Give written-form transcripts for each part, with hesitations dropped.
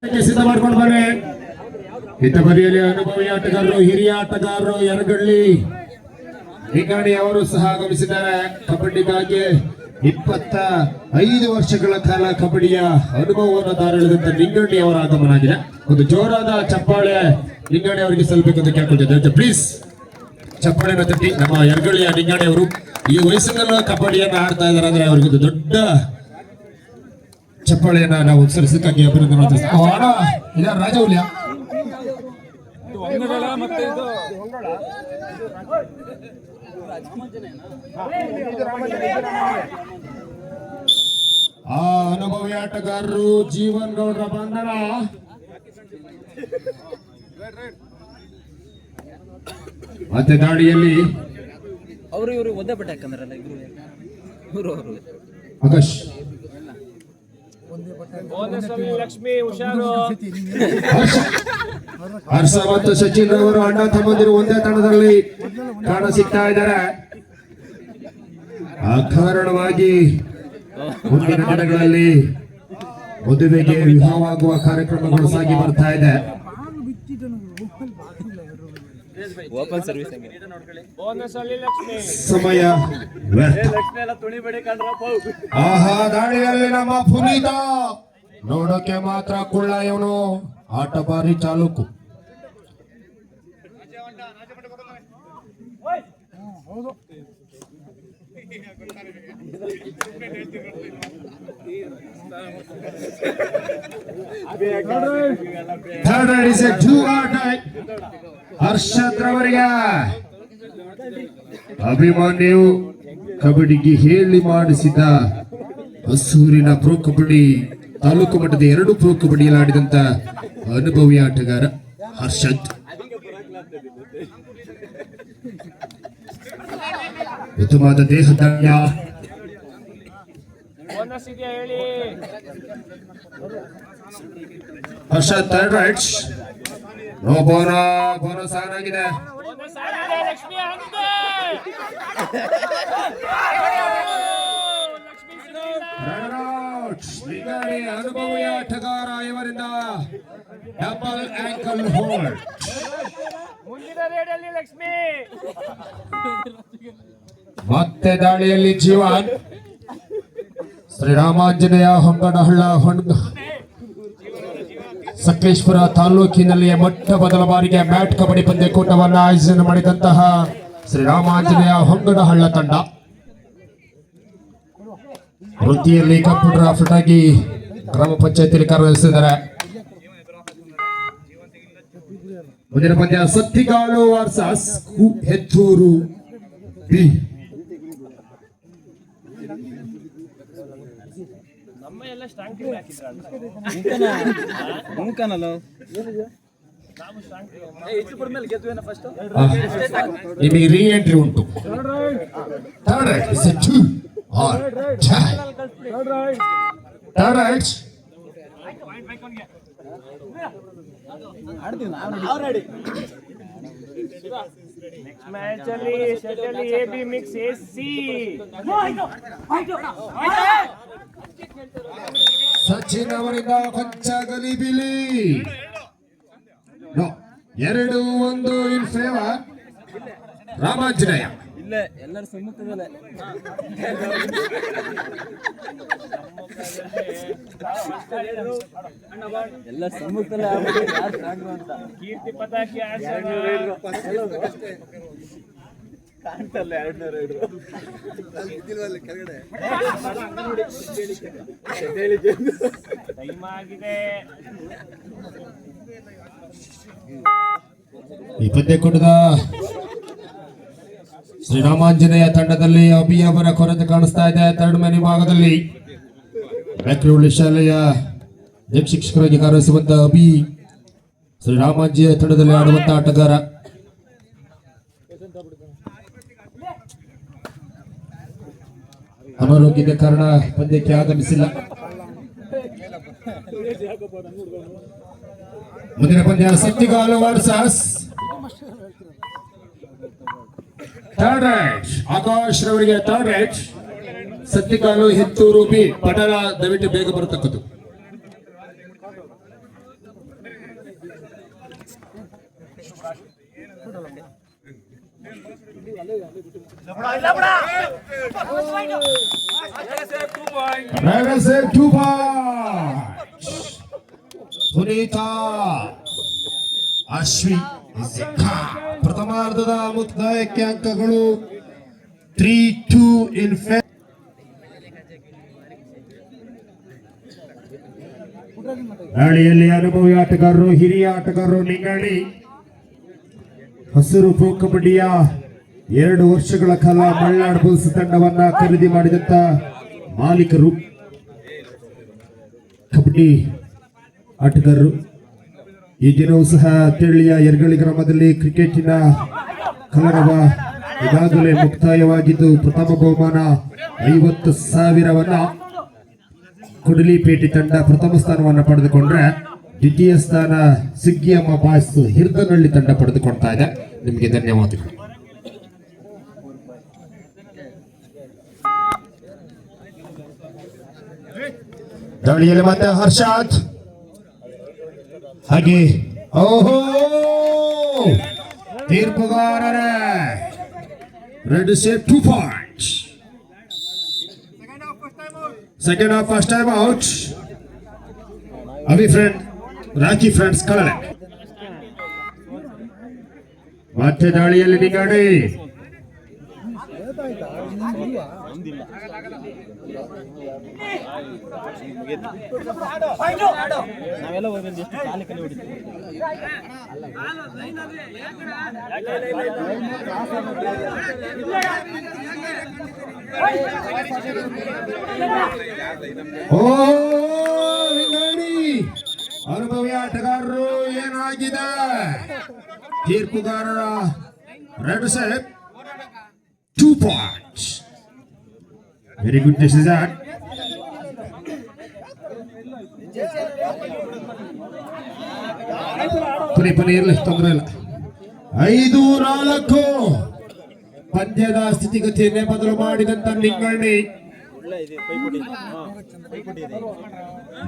ಸಿದ್ಧ ಮಾಡ್ಕೊಂಡು ಬನ್ನಿ. ಇತ್ತ ಬದಿಯಲ್ಲಿ ಅನುಭವಿ ಆಟಗಾರರು, ಹಿರಿಯ ಆಟಗಾರರು ಯರಗಳ್ಳಿ ನಿಂಗಾಣಿ ಅವರು ಸಹ ಆಗಮಿಸಿದ್ದಾರೆ. ಕಬಡ್ಡಿಗಾಗಿ 25 ವರ್ಷಗಳ ಕಾಲ ಕಬಡ್ಡಿಯ ಅನುಭವವನ್ನು ದಾರಿಳಿದಂತ ನಿಂಗಣ್ಣಿ ಅವರ ಆಗಮನ ಆಗಿದೆ. ಒಂದು ಜೋರಾದ ಚಪ್ಪಾಳೆ ನಿಂಗಣ್ಣಿ ಅವರಿಗೆ ಸಲ್ಲಬೇಕಂತ ಕೇಳ್ಕೊಳ್ತಿದ್ದೆ. ಪ್ಲೀಸ್ ಚಪ್ಪಾಳೆನ ತಟ್ಟಿ. ನಮ್ಮ ಯರಗಳ್ಳಿಯ ನಿಂಗಣ್ಣಿ ಅವರು ಈ ವಯಸ್ಸಿನಲ್ಲೂ ಕಬಡ್ಡಿಯನ್ನು ಆಡ್ತಾ ಇದ್ದಾರೆ ಅಂದ್ರೆ ಅವ್ರಿಗೆ ಒಂದು ದೊಡ್ಡ ಚಪ್ಪಾಳೆಯನ್ನ ನಾವು ಸಲ್ಲಿಸಕ್ಕಾಗಿ ಅಭಿನಂದನೆ. ರಾಜೌಲ್ಯ ಆ ಅನುಭವಿ ಆಟಗಾರರು ಜೀವನ್ ಗೌಡ್ರ ಬಂಧನ. ಮತ್ತೆ ದಾಳಿಯಲ್ಲಿ ಅವರು ಒದ್ದೆ ಬಟ್ಟೆ ಹಾಕಂದ್ರಲ್ಲ ಇವರು ಆಕಾಶ್ ಲಕ್ಷ್ಮಿ ಹುಷಾರು. ಹರ್ಷ ಮತ್ತು ಸಚಿನ್ ಅವರು ಅಣ್ಣ ತಮ್ಮಂದಿರು ಒಂದೇ ತಂಡದಲ್ಲಿ ಕಾಣ ಸಿಗ್ತಾ ಇದ್ದಾರೆ. ಆ ಕಾರಣವಾಗಿ ಮುಂದಿನ ದಿನಗಳಲ್ಲಿ ಮದುವೆಗೆ ವಿವಾಹವಾಗುವ ಕಾರ್ಯಕ್ರಮಗಳು ಸಾಗಿ ಬರ್ತಾ ಇದೆ. ಸಮಯ ಆಹಾ ದಾಳಿಯಲ್ಲಿ ನಮ್ಮ ಪುನೀತ ನೋಡೋಕೆ ಮಾತ್ರ ಕುಳ್ಳ, ಇವನು ಆಟ ಬಾರಿ ಚಾಲುಕು. ಹರ್ಷದ್ರವರಿಗೆ ಅಭಿಮಾನ್ಯು ಕಬಡ್ಡಿಗೆ ಹೇಳಿ ಮಾಡಿಸಿದ ಹೊಸೂರಿನ ಪ್ರೋ ಕಬಡ್ಡಿ ತಾಲೂಕು ಮಟ್ಟದ 2 ಪ್ರೋ ಕಬಡ್ಡಿಯಲ್ಲಿ ಆಡಿದಂತ ಅನುಭವಿ ಆಟಗಾರ ಹರ್ಷದ್. ಉತ್ತಮವಾದ ದೇಹದಾಢ್ಯ. Harshad third raids. No bonus on ಆಗಿದೆ. ಅನುಭವಿ ಆಟಗಾರ ಇವರಿಂದ ಡಬಲ್ ಆಂಕಲ್ ಹೋಲ್ಡ್. ಮತ್ತೆ ದಾಳಿಯಲ್ಲಿ ಜೀವನ್. ಶ್ರೀರಾಮಾಂಜನೇಯ ಹೊಂಗನಹಳ್ಳ ಸಕಲೇಶ್ಪುರ ತಾಲೂಕಿನಲ್ಲಿ ಮೊಟ್ಟ ಮೊದಲ ಬಾರಿಗೆ ಮ್ಯಾಟ್ ಕಬಡ್ಡಿ ಪಂದ್ಯಕೂಟವನ್ನು ಆಯೋಜನೆ ಮಾಡಿದಂತಹ ಶ್ರೀರಾಮಾಂಜನೇಯ ಹೊಂಗನಹಳ್ಳ ತಂಡ ವೃತ್ತಿಯಲ್ಲಿ ಕಪ್ ಡ್ರಾಫ್ಟ್ ಆಗಿ ಗ್ರಾಮ ಪಂಚಾಯತಿಯಲ್ಲಿ ಕಾರ್ಯನಿರ್ವಹಿಸಿದ್ದಾರೆ. ಮುಂದಿನ ಪಂದ್ಯ ಸತ್ತಿಗಾಳು ವರ್ಸಸ್ ಹೆತ್ತೂರು ಬಿ. ನಿಮಗೆ ರೀ ಎಂಟ್ರಿ ಉಂಟು. ಸಚಿನ್ ಅವರಿಂದ ಕೊಂಚ ಗಲಿಬಿಲಿ. 2-1 ಇನ್ ಫೇವರ್ ರಾಮಾಂಜನೇಯ. ಎಲ್ಲರ ಸಮ್ಮುಖದಲ್ಲೇ ಎಲ್ಲ ಸಮ್ಮುಖದಲ್ಲೇ ಕೀರ್ತಿ ಪತಾಕಿ ಕಾಣ್ತಲ್ಲ 200 ಕೆಳಗಡೆ ಟೈಮ್ ಆಗಿದೆ. ಈ ಪಂದ್ಯಕೂಟದ ಶ್ರೀರಾಮಾಂಜನೇಯ ತಂಡದಲ್ಲಿ ಅಭಿ ಅವರ ಕೊರತೆ ಕಾಣಿಸ್ತಾ ಇದೆ. ಥರ್ಡ್ ಮನೆ ಭಾಗದಲ್ಲಿ ಬ್ಯಾಕ್ರೌಂಡ್ ಶಾಲೆಯ ಶಿಕ್ಷಕರಾಗಿ ಕಾರ್ಯನಿರ್ವಹಿಸುವಂತ ಅಭಿ ಶ್ರೀರಾಮಾಂಜನೇಯ ತಂಡದಲ್ಲಿ ಆಡುವಂತ ಆಟಗಾರ. ಅನಾರೋಗ್ಯದ ಕಾರಣ ಪಂದ್ಯಕ್ಕೆ ಆಗಮಿಸಿಲ್ಲ. ಮುಂದಿನ ಪಂದ್ಯ ಸತ್ತಿಗಾಲು ವರ್ಸಸ್ ಥರ್ಡ್ ರೈಟ್. ಆಕಾಶ್ ರವರಿಗೆ ಥರ್ಡ್ ರೈಟ್. ಸತ್ತಿಗಾಲು ಹೆತ್ತೂರು ಬಿ. ಪಟಲ ದಯವಿಟ್ಟು ಬೇಗ ಬರತಕ್ಕದ್ದು. Ragazze 2 points. Punita ಅಶ್ವಿ ಪ್ರಥಮಾರ್ಧದ ಮುಕ್ತಾಯಕ್ಕೆ ಅಂಕಗಳು 3-2 ಇನ್ ದಾಳಿಯಲ್ಲಿ ಅನುಭವಿ ಆಟಗಾರರು ಹಿರಿಯ ಆಟಗಾರರು ನಿಂಗಾಳಿ ಹಸಿರು ಪ್ರೊ ಕಬಡ್ಡಿಯ 2 ವರ್ಷಗಳ ಕಾಲ ಮಲ್ನಾಡ್ ಬುಲ್ಸ್ ತಂಡವನ್ನ ಖರೀದಿ ಮಾಡಿದಂತ ಮಾಲೀಕರು ಕಬಡ್ಡಿ ಆಟಗಾರರು ಈ ದಿನವೂ ಸಹ ತೆಳ್ಳಿಯ ಯರಗಳಿ ಗ್ರಾಮದಲ್ಲಿ ಕ್ರಿಕೆಟಿನ ಕಲರವ ಈಗಾಗಲೇ ಮುಕ್ತಾಯವಾಗಿದ್ದು ಪ್ರಥಮ ಬಹುಮಾನ 50,000ವನ್ನ ಕೊಡಲಿಪೇಟೆ ತಂಡ ಪ್ರಥಮ ಸ್ಥಾನವನ್ನು ಪಡೆದುಕೊಂಡ್ರೆ ದ್ವಿತೀಯ ಸ್ಥಾನ ಸಿಗ್ಗಿಯಮ್ಮ ಬಾಯ್ಸ್ ಹಿರ್ದನಹಳ್ಳಿ ತಂಡ ಪಡೆದುಕೊಳ್ತಾ ಇದೆ. ನಿಮಗೆ ಧನ್ಯವಾದಗಳು. ದಾಳಿಯಲ್ಲಿ ಮತ್ತೆ ಹರ್ಷಾದ್ ಹಾಗೆ ಓಹೋ ತೀರ್ಪುಗಾರರ raid save 2 points. Second half first time out. ಅವಿ ಫ್ರೆಂಡ್ ರಾಕಿ ಫ್ರೆಂಡ್ಸ್ ಕಳಲೆ ಮತ್ತೆ ದಾಳಿಯಲ್ಲಿ ನಿಗಾಡಿ ನಾವೆಲ್ಲ ಹೋಗಿ ಎಷ್ಟು ಕಾಲಿ ಕಲಿ ಹೊಡಿತೀವಿ. ಅನುಭವಿ ಆಟಗಾರರು ಏನಾಗಿದೆ ತೀರ್ಪುಗಾರರ raid save 2 points. Very good decision. ಪುನಿ ಇರಲಿ ತೊಂದರೆ ಇಲ್ಲ. 5-4 ಪಂದ್ಯದ ಸ್ಥಿತಿಗತಿಯನ್ನೇ ಬದಲು ಮಾಡಿದಂತ ನಿಂಗಳ್ಳಿ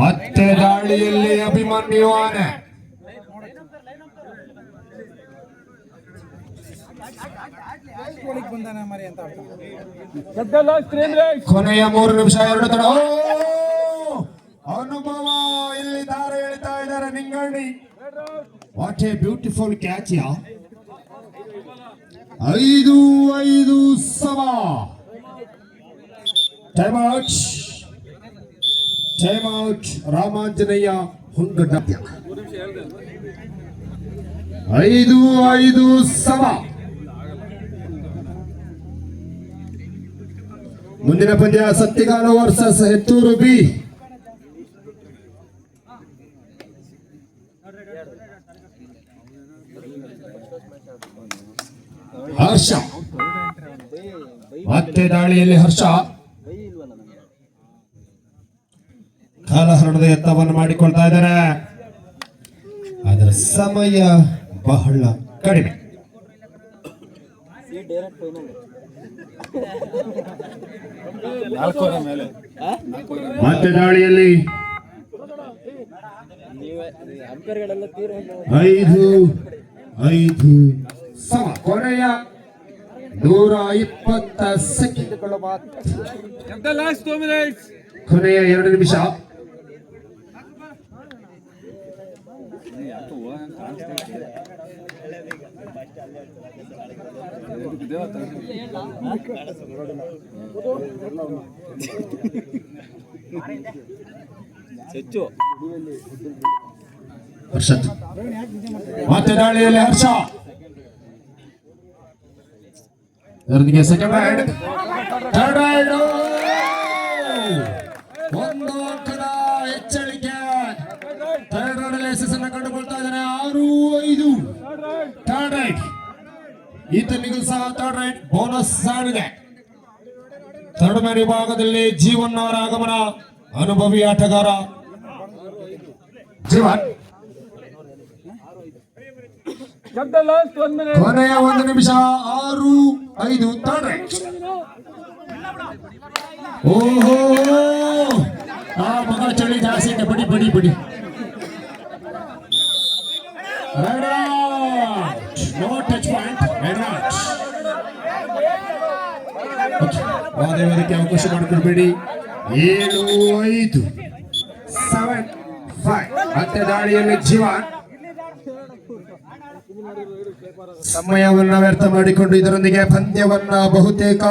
ಮತ್ತೆ ದಾಳಿಯಲ್ಲಿ ಅಭಿಮನ್ಯು ಆನೆ. ಕೊನೆಯ 3 ನಿಮಿಷ 2 ತಡ. ಅನುಭವ ಇಲ್ಲಿ ದಾರ ಎಳಿತಾ ಇದ್ದಾರೆ ನಿಂಗಳ್ಳಿ. What a beautiful catch. 5-5 ಸಮ. Time out Ramanjaneya ಹೊಂಗಡ್ಡ. 5-5 ಸಮ. ಮುಂದಿನ ಪಂದ್ಯ ಸತ್ತಿಗಾಲು ವರ್ಸಸ್ ಹೆತ್ತೂರು ಬಿ. ಹರ್ಷ ಮತ್ತೆ ದಾಳಿಯಲ್ಲಿ ಹರ್ಷ ಕಾಲಹರಣದ ಯತ್ನವನ್ನು ಮಾಡಿಕೊಳ್ತಾ ಇದ್ದಾರೆ. ಅದರ ಸಮಯ ಬಹಳ ಕಡಿಮೆ. ಮತ್ತೆ ದಾಳಿಯಲ್ಲಿ 5-5 ಸಮ. ಕೊನೆಯ 120 ಸೆಕೆಂಡ್ಗಳು ಮಾತ್ರ. ಕೊನೆಯ 2 ನಿಮಿಷ. ಹರ್ಷತ್ ಮತ್ತೆ ದಾಳಿಯಲ್ಲಿ ಹರ್ಷ ಇದರೊಂದಿಗೆ ಸೆಕೆಂಡ್ ರೈಡ್ ಥರ್ಡ್ ರೈಡ್ 1 ಅಂಕದ ಹೆಚ್ಚಳಿಕೆ. ಥರ್ಡ್ ರೈಡ್ ಅಲ್ಲಿ ಯಶಸ್ಸನ್ನು ಕಂಡುಕೊಳ್ತಾ ಇದ್ದಾನೆ. 6-5 ಥರ್ಡ್ ರೈಡ್. ಈತನಿಗೂ ಸಹ ಥರ್ಡ್ ರೈಡ್ ಬೋನಸ್ ಆಗಿದೆ. ಥರ್ಡ್ ಮ್ಯಾನ್ ವಿಭಾಗದಲ್ಲಿ ಜೀವನ್ ಅವರ ಆಗಮನ. ಅನುಭವಿ ಆಟಗಾರ ಜೀವನ್. ಕೊನೆಯ 1 ನಿಮಿಷ 6-5 ಥರ್ಡ್ ರೈಡ್. ಓಹೋ ಆ ಮಗ ಚಳಿ ಜಾಸ್ತಿ ಇದೆ. ಬಡಿ Red out. No touch point. Red out. ಯಾವುದೇ ರೀತಿ ಅವಕಾಶ ಮಾಡಿಕೊಡ್ಬೇಡಿ. 7-5 7-5 ಮತ್ತೆ ದಾಳಿಯಲ್ಲಿ ಜೀವನ್ ಸಮಯವನ್ನ ವ್ಯರ್ಥ ಮಾಡಿಕೊಂಡು ಇದರೊಂದಿಗೆ ಪಂದ್ಯವನ್ನ ಬಹುತೇಕ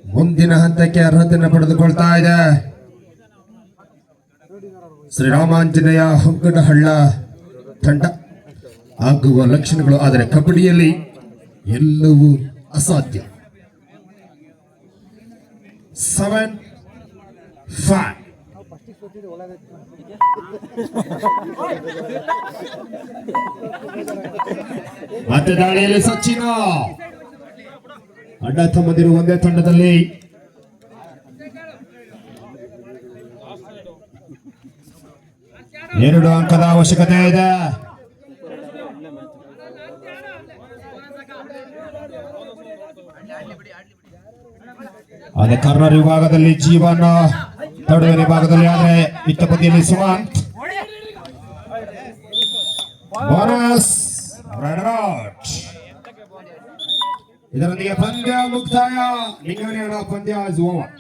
ಮುಂದಿನ ಹಂತಕ್ಕೆ ಅರ್ಹತೆಯನ್ನು ಪಡೆದುಕೊಳ್ತಾ ಇದೆ. ಶ್ರೀರಾಮಾಂಜನೇಯ ಹೊಂಗಡಹಳ್ಳ ತಂಡ ಆಗುವ ಲಕ್ಷಣಗಳು, ಆದರೆ ಕಬಡ್ಡಿಯಲ್ಲಿ ಎಲ್ಲವೂ ಅಸಾಧ್ಯ. 7-5 ಮತ್ತೆ ದಾಳಿಯಲ್ಲಿ ಸಚಿನ ಅಡ್ಡ ತಮ್ಮದಿರು ಒಂದೇ ತಂಡದಲ್ಲಿ. ಎರಡು ಅಂಕದ ಅವಶ್ಯಕತೆ ಇದೆ. ಅದೇ ಕಾರ್ನರ್ ವಿಭಾಗದಲ್ಲಿ ಜೀವನ, ತಡೆಯ ವಿಭಾಗದಲ್ಲಿ ಆದರೆ ಇತ್ತ ಬದಿಯಲ್ಲಿ ಸುಮಂತ್. Bonus run out. ಇದರೊಂದಿಗೆ ಪಂದ್ಯ ಮುಕ್ತಾಯ. ಲಿಂಗನಹಳ್ಳಿ ಪಂದ್ಯ ಇಸ್ ಓವರ್.